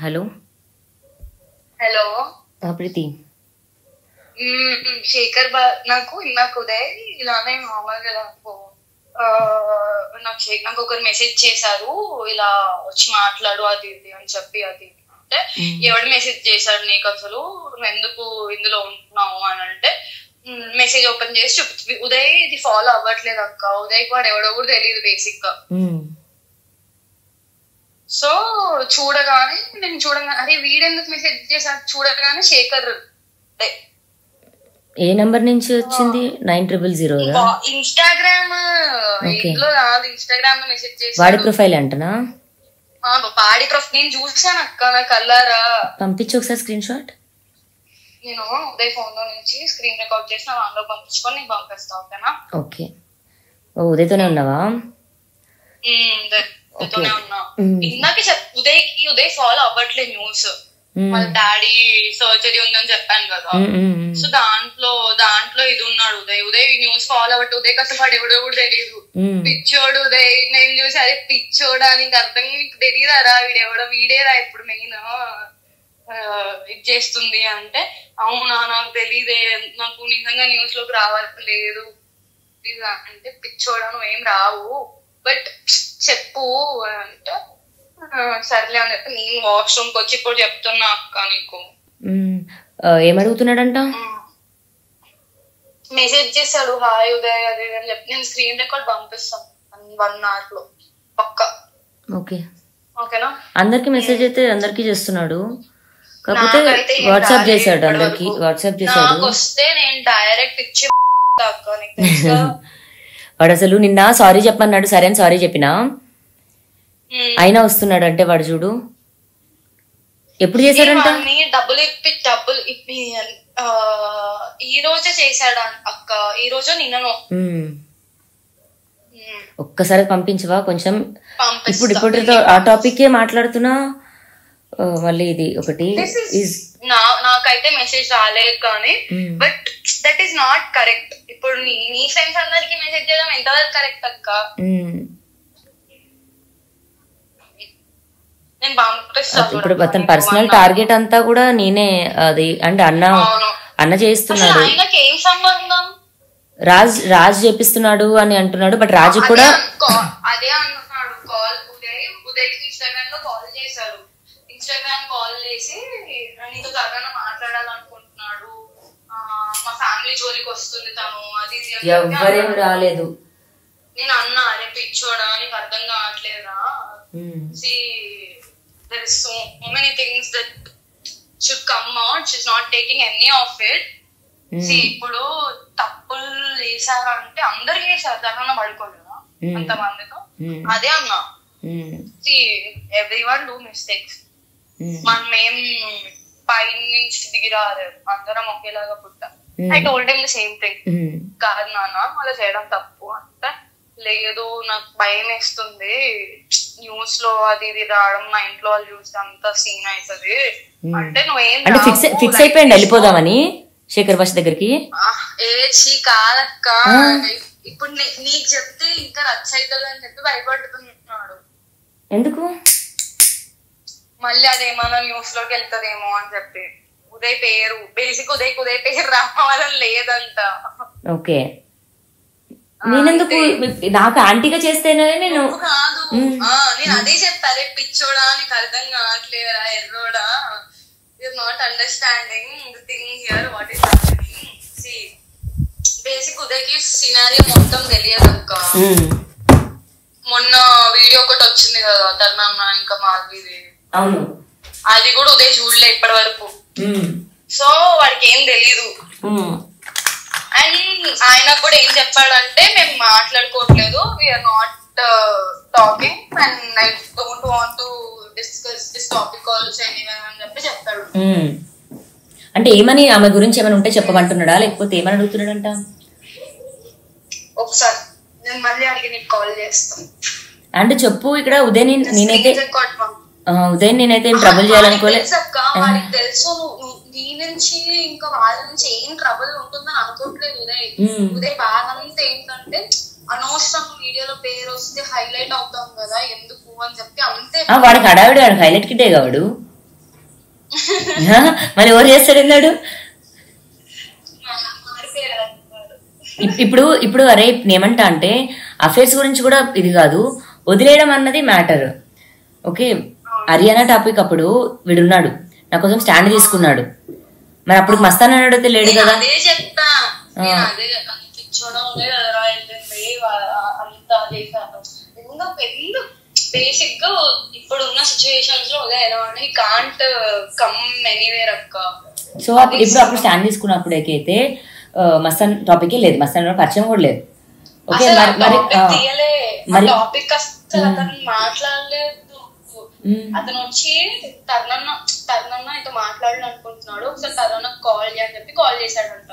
Hello hello ప్రీతి. శేఖర్ నాకు ఇందాక ఉదయ్ ఇలానే మామూలుగా నాకు ఒకరు మెసేజ్ చేశారు, ఇలా వచ్చి మాట్లాడు అది ఇది అని చెప్పి. అది అంటే ఎవడు మెసేజ్ చేశాడు నీకు, అసలు నువ్వు ఎందుకు ఇందులో ఉంటున్నావు అని అంటే మెసేజ్ ఓపెన్ చేసి చూపి, ఉదయ్ ఇది ఫాలో అవ్వట్లేదు అక్క, ఉదయ్కి వాడు ఎవడో కూడా తెలియదు బేసిక్ గా. సో చూడగానే అరే వీడెందుకు మెసేజ్ చేశాడు చూడగానే శేఖర్. ఏ నంబర్ నుంచి వచ్చింది? 9000. ఇన్స్టాగ్రామ్ ఇంట్లో కాదు, ఇన్స్టాగ్రామ్ లో మెసేజ్ చేసి వాడి ప్రొఫైల్ అంటనా? వాడి ప్రొఫైల్ నేను చూసాను అక్క, నా కల్లారా. పంపించు ఒకసారి స్క్రీన్ షాట్. నేను ఉదయ్ ఫోన్ లో నుంచి స్క్రీన్ రికార్డ్ చేసి నా దాంట్లో పంపించుకొని నీకు పంపిస్తా, ఓకేనా? ఓకే. ఉదయ్తోనే ఉన్నావా? ఉదయ్తోనే ఉన్నా. ఇందాక ఉదయ్ ఫాలో అవ్వట్లేదు న్యూస్, వాళ్ళ డాడీ సర్జరీ ఉందని చెప్పాను కదా. సో దాంట్లో ఇది ఉన్నాడు ఉదయ్ న్యూస్ ఫాలో అవ్వట్టు. ఉదయ్ అసలు వాడు ఎవడో కూడా తెలియదు, పిచ్చోడు ఉదయ్. నేను చూసి అదే పిచ్చోడా నీకు అర్థం, నీకు తెలియదారా వీడెవడో, వీడేరా ఇప్పుడు మెయిన్ ఇది చేస్తుంది అంటే, అవునా నాకు తెలీదే, నాకు నిజంగా న్యూస్ లోకి రావట్లేదు అంటే, పిచ్చోడా నువ్వేం రావు బట్ చెప్పు అంటే సర్లే అని చెప్పి నేను వాష్రూమ్ కి వచ్చి ఇప్పుడు చెప్తున్నా అక్క నీకు. ఏమడుగుతున్నాడంట? మెసేజ్ చేశాడు, హాయ్ ఉదయ్ అది అని చెప్పి. నేను స్క్రీన్ రికార్డ్ పంపిస్తాను 1 hour లో పక్కా. ఓకేనా? అందరికి మెసేజ్ అయితే అందరికి చేస్తున్నాడు, కాకపోతే వాట్సాప్ చేశాడు అందరికి. నాకు వస్తే నేను డైరెక్ట్ ఇచ్చి వాడు అసలు నిన్న సారీ చెప్పన్నాడు, సరే అని సారీ చెప్పినా అయినా వస్తున్నాడు అంటే వాడు చూడు. ఎప్పుడు చేశాడంట? డబ్బులు ఇప్పి ఈ రోజే చేశాడు అక్క, ఈ రోజు నిన్నను. ఒక్కసారి పంపించవా కొంచెం? ఇప్పుడు ఆ టాపిక్ మాట్లాడుతున్నా మళ్ళీ ఇది ఒకటి. నాకైతే మెసేజ్ రాలేదు కానీ, but that is not correct. ఇప్పుడు నీ ఫ్రెండ్స్ అందరికి మెసేజ్ చేయడం ఎంతవరకు కరెక్ట్ అక్క? నేను పంపిస్తాను. ఇప్పుడు అతని పర్సనల్ టార్గెట్ అంతా కూడా నేనే, అది అంటే అన్న చేస్తున్నాడు. ఏం సంబంధం? రాజ్ చేపిస్తున్నాడు అని అంటున్నాడు, బట్ రాజు కూడా అదే అంటున్నాడు. ఉదయ్ ఇన్స్టాగ్రామ్ లో కాల్ చేశాడు, ఇన్స్టాగ్రామ్ కాల్ చేసి నీతో త్వరగా మాట్లాడాలనుకుంటున్నాడు, మా ఫ్యామిలీ జోలికి వస్తుంది తను, అది ఎవ్వరేం రాలేదు. నేను అన్నా, అరే పిచ్చోడా నీకు అర్థం కావట్లేదా, there is so many things that should come out, she's not taking any of it. ఇప్పుడు తప్పులు చేశారంటే అందరు చేశారు, దానివల్ల పడుకోలేదా అంతమందితో? అదే అన్నా, ఎవ్రీవన్ డూ మిస్టేక్స్. మనం ఏం పై నుంచి దిగి రాలేదు, అందరం ఒకేలాగా పుట్టాం. I told him the same thing, కాదు నాన్న అలా చేయడం తప్పు అంటే, లేదు నాకు భయం వేస్తుంది న్యూస్ లో అది ఇది రావడం, మా ఇంట్లో వాళ్ళు చూస్తే అంత సీన్ అవుతుంది అంటే, నువ్వేం ఫిక్స్ అయిపోయింది వెళ్ళిపోదామని శేఖర్ భాష దగ్గరికి. కాదక్క, ఇప్పుడు నీకు చెప్తే ఇంకా రచ్చ అవుతుంది అని చెప్పి భయపడుతున్నాడు. ఎందుకు? మళ్ళీ అదేమన్నా న్యూస్ లోకి వెళ్తదేమో అని చెప్పి. ఉదయ్ పేరు బేసిక్ ఉదయ్ పేరు రావాలని లేదంట. ఓకే, నేనెందుకు? నాకు ఆంటీగా చేస్తేనే నేను కాదు, నేను అదే చెప్పారే పిచ్చోడా నీకు అర్థం కావట్లేదా, ఎర్రోడా, you're not understanding the thing here, what is happening. See, basic ఉదయ్కి సినారియో మొత్తం తెలియదు అక్క. మొన్న వీడియో ఒకటి వచ్చింది కదా తర్నమ్మ ఇంకా మాధవిది, అవును, అది కూడా ఉదయ్ చూడలే ఇప్పటి వరకు. సో వాడికి ఏం తెలీదు. అండ్ ఆయన కూడా ఏం చెప్పాడంటే, మేము మాట్లాడుకోవట్లేదు, we're not talking and I don't want to discuss this topic also anywhere అని చెప్పి చెప్తాడు. అంటే ఏమని, ఆమె గురించి ఏమైనా ఉంటే చెప్పమంటున్నాడా లేకపోతే ఏమని అడుగుతున్నాడంట? ఒకసారి నేను మళ్ళీ అడిగి నీకు కాల్ చేస్తాను అంటే చెప్పు. ఇక్కడ ఉదయ్ నేనైతే ట్రబుల్ చేయాలనుకోలేదు. వాడికి తెలుసు నీ నుంచి ఇంకా వాళ్ళ నుంచి ఏం ట్రబుల్ ఉంటుందని అనుకోవట్లేదు ఉదయ్. ఉదయ్ బాధంతా ఏంటంటే, అనవసరం వీడియోలో పేరు వస్తే హైలైట్ అవుతాం కదా ఎందుకు అని చెప్పి అంతే. వాడికి హడావిడి, హైలైట్ కిట్టే కావాడు. మరి ఎవరు చేస్తాడు అన్నాడు? ఇప్పుడు ఇప్పుడు అరే ఏమంటా అంటే అఫేర్స్ గురించి కూడా ఇది కాదు, వదిలేయడం అన్నది మ్యాటర్. ఓకే, హర్యానా టాపిక్ అప్పుడు వీడున్నాడు నా కోసం స్టాండ్ తీసుకున్నాడు, మరి అప్పుడు మస్తాన్ అడిగితే లేడు కదా. అదే చెప్తా, అదే పిచ్చోడం కదరా, అంత చేశాను ఎందుకు బేసిక్ గా ఇప్పుడున్న సిచ్యువేషన్స్ లో ఎలా అంటే కాంట్ కమ్ ఎనీవేర్ అక్క. సో ఇప్పుడు అప్పుడు స్టాండ్ తీసుకున్నప్పుడు అయితే మస్తాన్ టాపిక్ లేదు, మస్తాన్ పరిచయం కూడా లేదు. ఓకే, మరి టాపిక్ అసలు అతను మాట్లాడలేదు. అతను వచ్చి తరుణన్న ఇతో మాట్లాడాలనుకుంటున్నాడు, ఒకసారి తరుణకు కాల్ చేయని చెప్పి కాల్ చేశాడంట.